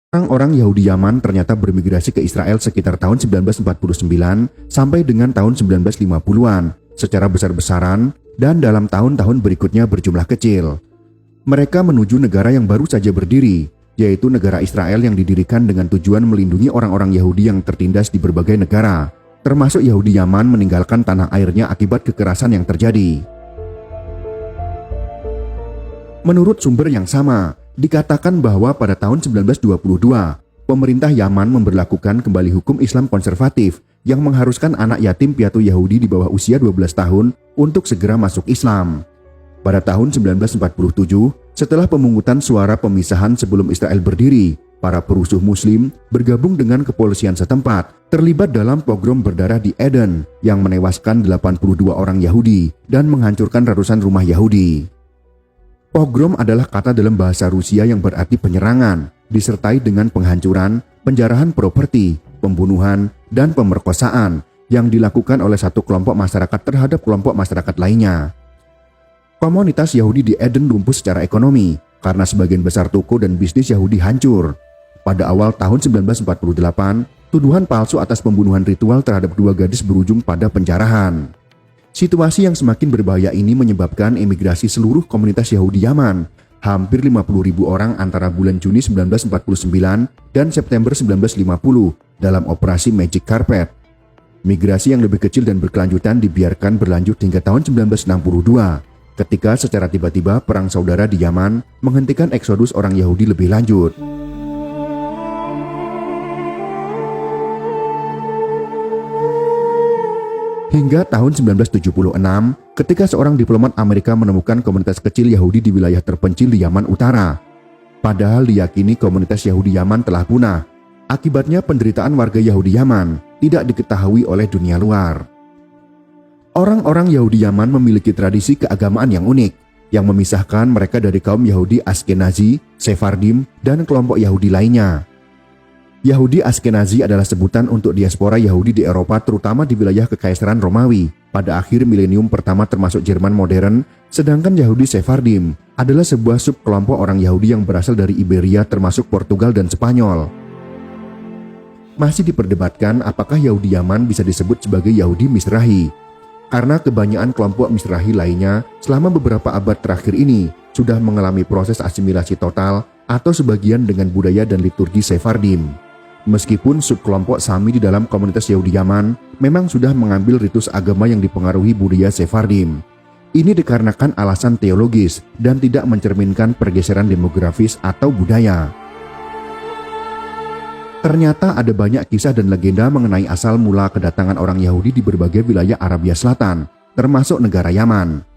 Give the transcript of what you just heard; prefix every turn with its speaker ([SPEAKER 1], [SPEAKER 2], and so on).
[SPEAKER 1] Orang-orang Yahudi Yaman ternyata bermigrasi ke Israel sekitar tahun 1949 sampai dengan tahun 1950-an secara besar-besaran dan dalam tahun-tahun berikutnya berjumlah kecil. Mereka menuju negara yang baru saja berdiri, yaitu negara Israel yang didirikan dengan tujuan melindungi orang-orang Yahudi yang tertindas di berbagai negara, termasuk Yahudi Yaman meninggalkan tanah airnya akibat kekerasan yang terjadi. Menurut sumber yang sama, dikatakan bahwa pada tahun 1922, pemerintah Yaman memberlakukan kembali hukum Islam konservatif yang mengharuskan anak yatim piatu Yahudi di bawah usia 12 tahun untuk segera masuk Islam. Pada tahun 1947, setelah pemungutan suara pemisahan sebelum Israel berdiri, para perusuh Muslim bergabung dengan kepolisian setempat, terlibat dalam pogrom berdarah di Eden yang menewaskan 82 orang Yahudi dan menghancurkan ratusan rumah Yahudi. Pogrom adalah kata dalam bahasa Rusia yang berarti penyerangan, disertai dengan penghancuran, penjarahan properti, pembunuhan, dan pemerkosaan yang dilakukan oleh satu kelompok masyarakat terhadap kelompok masyarakat lainnya. Komunitas Yahudi di Eden lumpuh secara ekonomi karena sebagian besar toko dan bisnis Yahudi hancur. Pada awal tahun 1948, tuduhan palsu atas pembunuhan ritual terhadap 2 gadis berujung pada penjarahan. Situasi yang semakin berbahaya ini menyebabkan emigrasi seluruh komunitas Yahudi Yaman, hampir 50.000 orang antara bulan Juni 1949 dan September 1950 dalam operasi Magic Carpet. Migrasi yang lebih kecil dan berkelanjutan dibiarkan berlanjut hingga tahun 1962, ketika secara tiba-tiba perang saudara di Yaman menghentikan eksodus orang Yahudi lebih lanjut. Hingga tahun 1976, ketika seorang diplomat Amerika menemukan komunitas kecil Yahudi di wilayah terpencil di Yaman Utara. Padahal diyakini komunitas Yahudi Yaman telah punah. Akibatnya penderitaan warga Yahudi Yaman tidak diketahui oleh dunia luar. Orang-orang Yahudi Yaman memiliki tradisi keagamaan yang unik, yang memisahkan mereka dari kaum Yahudi Ashkenazi, Sephardim, dan kelompok Yahudi lainnya. Yahudi Ashkenazi adalah sebutan untuk diaspora Yahudi di Eropa, terutama di wilayah Kekaisaran Romawi pada akhir milenium pertama termasuk Jerman modern, sedangkan Yahudi Sephardim adalah sebuah subkelompok orang Yahudi yang berasal dari Iberia termasuk Portugal dan Spanyol. Masih diperdebatkan apakah Yahudi Yaman bisa disebut sebagai Yahudi Mizrahi, karena kebanyakan kelompok Mizrahi lainnya selama beberapa abad terakhir ini sudah mengalami proses asimilasi total atau sebagian dengan budaya dan liturgi Sephardim. Meskipun subkelompok Sami di dalam komunitas Yahudi Yaman memang sudah mengambil ritus agama yang dipengaruhi budaya Sephardim. Ini dikarenakan alasan teologis dan tidak mencerminkan pergeseran demografis atau budaya. Ternyata ada banyak kisah dan legenda mengenai asal mula kedatangan orang Yahudi di berbagai wilayah Arabia Selatan, termasuk negara Yaman.